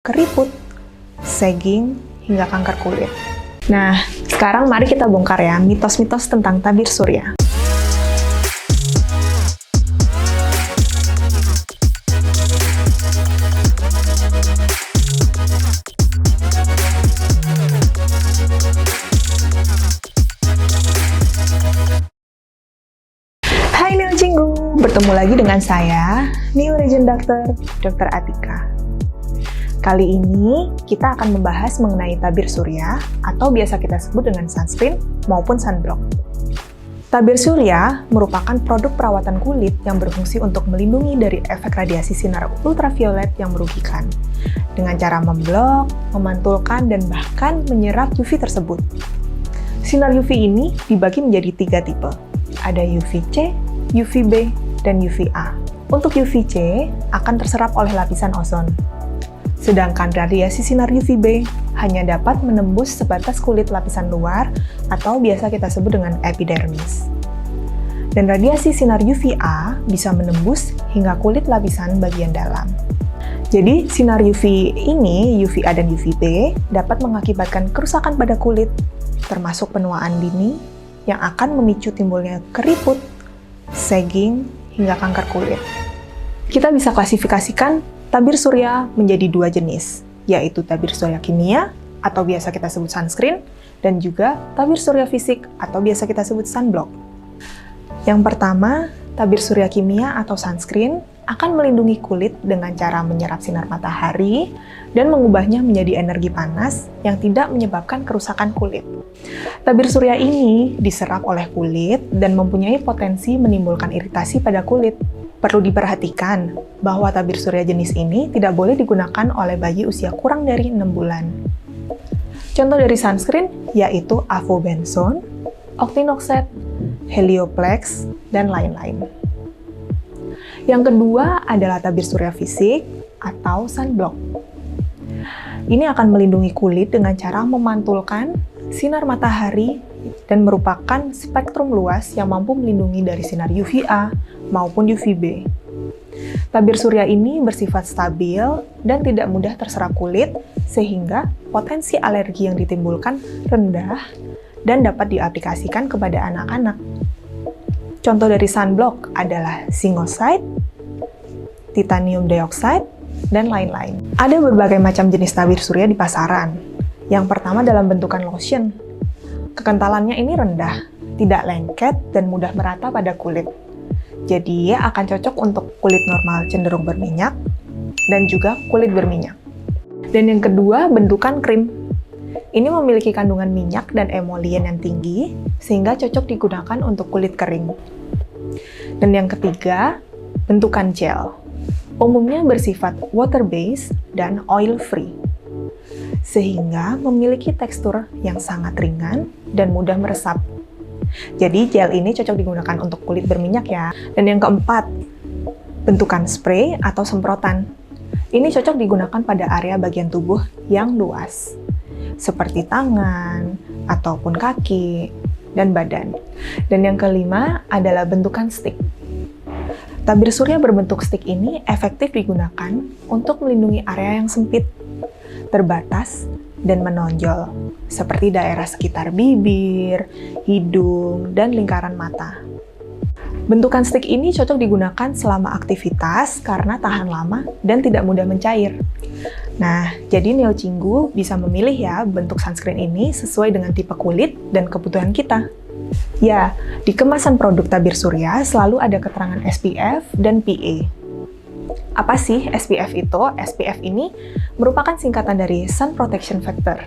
keriput, sagging, hingga kanker kulit. Nah, sekarang mari kita bongkar ya mitos-mitos tentang tabir surya. Hai Neo Cinggu, bertemu lagi dengan saya, Neo Regent Doctor, Dr. Atika. Kali ini kita akan membahas mengenai tabir surya atau biasa kita sebut dengan sunscreen maupun sunblock. Tabir surya merupakan produk perawatan kulit yang berfungsi untuk melindungi dari efek radiasi sinar ultraviolet yang merugikan dengan cara memblok, memantulkan, dan bahkan menyerap UV tersebut. Sinar UV ini dibagi menjadi 3 tipe. Ada UVC, UVB, dan UVA. Untuk UVC akan terserap oleh lapisan ozon. Sedangkan radiasi sinar UVB hanya dapat menembus sebatas kulit lapisan luar atau biasa kita sebut dengan epidermis. Dan radiasi sinar UVA bisa menembus hingga kulit lapisan bagian dalam. Jadi, sinar UV ini, UVA dan UVB, dapat mengakibatkan kerusakan pada kulit, termasuk penuaan dini, yang akan memicu timbulnya keriput, sagging, hingga kanker kulit. Kita bisa klasifikasikan tabir surya menjadi 2 jenis, yaitu tabir surya kimia atau biasa kita sebut sunscreen, dan juga tabir surya fisik atau biasa kita sebut sunblock. Yang pertama, tabir surya kimia atau sunscreen akan melindungi kulit dengan cara menyerap sinar matahari dan mengubahnya menjadi energi panas yang tidak menyebabkan kerusakan kulit. Tabir surya ini diserap oleh kulit dan mempunyai potensi menimbulkan iritasi pada kulit. Perlu diperhatikan bahwa tabir surya jenis ini tidak boleh digunakan oleh bayi usia kurang dari 6 bulan. Contoh dari sunscreen yaitu avobenzone, octinoxate, helioplex, dan lain-lain. Yang kedua adalah tabir surya fisik atau sunblock. Ini akan melindungi kulit dengan cara memantulkan sinar matahari dan merupakan spektrum luas yang mampu melindungi dari sinar UVA maupun UVB. Tabir surya ini bersifat stabil dan tidak mudah terserap kulit, sehingga potensi alergi yang ditimbulkan rendah dan dapat diaplikasikan kepada anak-anak. Contoh dari sunblock adalah zingoside, titanium dioxide, dan lain-lain. Ada berbagai macam jenis tabir surya di pasaran. Yang pertama dalam bentukan lotion. Kekentalannya ini rendah, tidak lengket, dan mudah merata pada kulit. Jadi akan cocok untuk kulit normal cenderung berminyak, dan juga kulit berminyak. Dan yang kedua, bentukan krim. Ini memiliki kandungan minyak dan emolien yang tinggi, sehingga cocok digunakan untuk kulit kering. Dan yang ketiga, bentukan gel. Umumnya bersifat water-based dan oil-free, sehingga memiliki tekstur yang sangat ringan dan mudah meresap. Jadi gel ini cocok digunakan untuk kulit berminyak ya. Dan yang keempat, bentukan spray atau semprotan. Ini cocok digunakan pada area bagian tubuh yang luas, seperti tangan, ataupun kaki, dan badan. Dan yang kelima adalah bentukan stick. Tabir surya berbentuk stick ini efektif digunakan untuk melindungi area yang sempit, terbatas, dan menonjol, seperti daerah sekitar bibir, hidung, dan lingkaran mata. Bentukan stick ini cocok digunakan selama aktivitas karena tahan lama dan tidak mudah mencair. Nah, jadi Neo Cinggu bisa memilih ya bentuk sunscreen ini sesuai dengan tipe kulit dan kebutuhan kita. Ya, di kemasan produk tabir surya selalu ada keterangan SPF dan PA. Apa sih SPF itu? SPF ini merupakan singkatan dari Sun Protection Factor,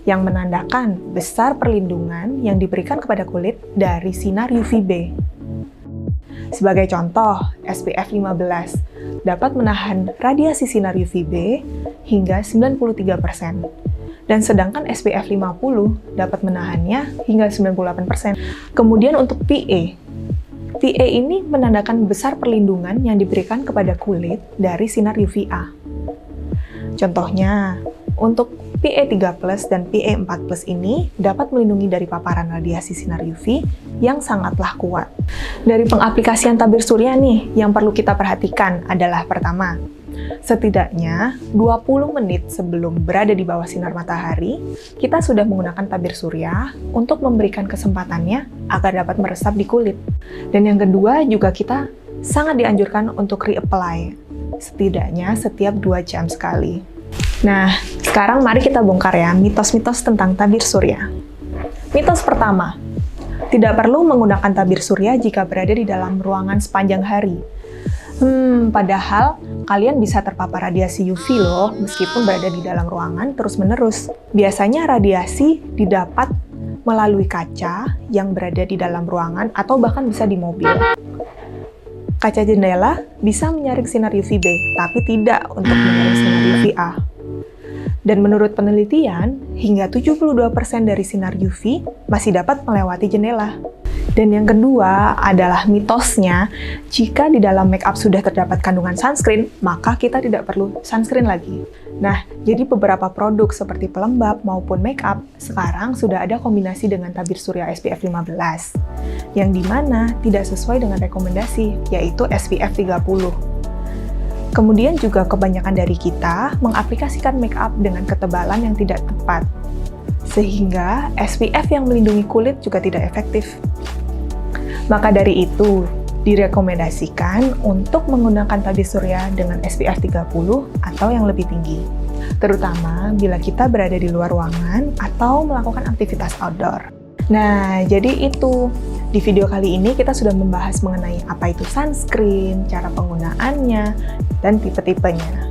yang menandakan besar perlindungan yang diberikan kepada kulit dari sinar UVB. Sebagai contoh, SPF 15 dapat menahan radiasi sinar UVB hingga 93%. Dan sedangkan SPF 50 dapat menahannya hingga 98%. Kemudian untuk PA. PA ini menandakan besar perlindungan yang diberikan kepada kulit dari sinar UVA. Contohnya, untuk PA3+ dan PA4+ ini dapat melindungi dari paparan radiasi sinar UV yang sangatlah kuat. Dari pengaplikasian tabir surya nih, yang perlu kita perhatikan adalah pertama, Setidaknya 20 menit sebelum berada di bawah sinar matahari, kita sudah menggunakan tabir surya untuk memberikan kesempatannya agar dapat meresap di kulit. Dan yang kedua juga kita sangat dianjurkan untuk reapply, setidaknya setiap 2 jam sekali. Nah, sekarang mari kita bongkar ya mitos-mitos tentang tabir surya. Mitos pertama, tidak perlu menggunakan tabir surya jika berada di dalam ruangan sepanjang hari. Padahal kalian bisa terpapar radiasi UV loh, meskipun berada di dalam ruangan terus-menerus. Biasanya radiasi didapat melalui kaca yang berada di dalam ruangan atau bahkan bisa di mobil. Kaca jendela bisa menyaring sinar UVB, tapi tidak untuk menyaring sinar UVA. Dan menurut penelitian, hingga 72% dari sinar UV masih dapat melewati jendela. Dan yang kedua adalah mitosnya, jika di dalam make up sudah terdapat kandungan sunscreen, maka kita tidak perlu sunscreen lagi. Nah, jadi beberapa produk seperti pelembab maupun make up sekarang sudah ada kombinasi dengan tabir surya SPF 15, yang dimana tidak sesuai dengan rekomendasi, yaitu SPF 30. Kemudian juga kebanyakan dari kita mengaplikasikan make up dengan ketebalan yang tidak tepat, sehingga SPF yang melindungi kulit juga tidak efektif. Maka dari itu, direkomendasikan untuk menggunakan tabir surya dengan SPF 30 atau yang lebih tinggi, terutama bila kita berada di luar ruangan atau melakukan aktivitas outdoor. Nah, jadi itu. Di video kali ini kita sudah membahas mengenai apa itu sunscreen, cara penggunaannya, dan tipe-tipenya.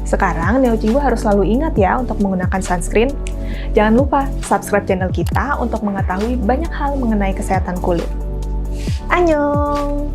Sekarang, Neo Cinggu harus selalu ingat ya untuk menggunakan sunscreen. Jangan lupa subscribe channel kita untuk mengetahui banyak hal mengenai kesehatan kulit. Annyeong!